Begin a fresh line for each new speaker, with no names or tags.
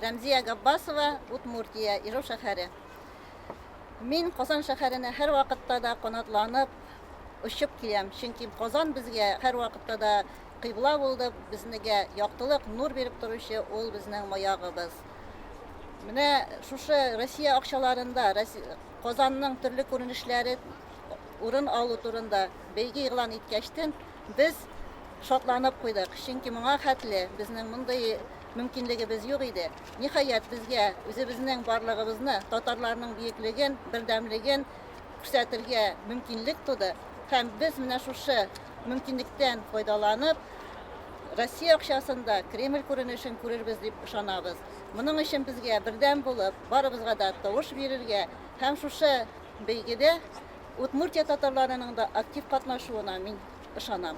Рәмзия Габбасова, Удмуртия, Ижау шәһәре. Мин Казан шәһәренә һәр вакытта да канатланып очып киләм. Чөнки Казан безгә һәр вакытта да кыйбла булды, безнегә яктылык, нур биреп торучы ул безнең маягыбыз. Менә шушы Россия акчаларында Казанның төрле күренешләре урын алу турында бәйге игълан иткәчтен без шатланып куйдык. Чөнки моңа хәтле безнең мондай мөмкинлегебез юк иде. Ниһаять безгә үзебезнең барлыгыбызны, татарларның бийеклеген, бердәмлеген күрсәтергә мөмкинлек туды. Һәм без менә шушы мөмкинлектән файдаланып, Россия акчасында Кремль күренешен күрербез дип ышанабыз. Моның өчен безгә бердәм булып, барыбызга да тавыш бирергә һәм шушы бәйгедә Удмуртия татарларының да актив катнашуына мин ышанам.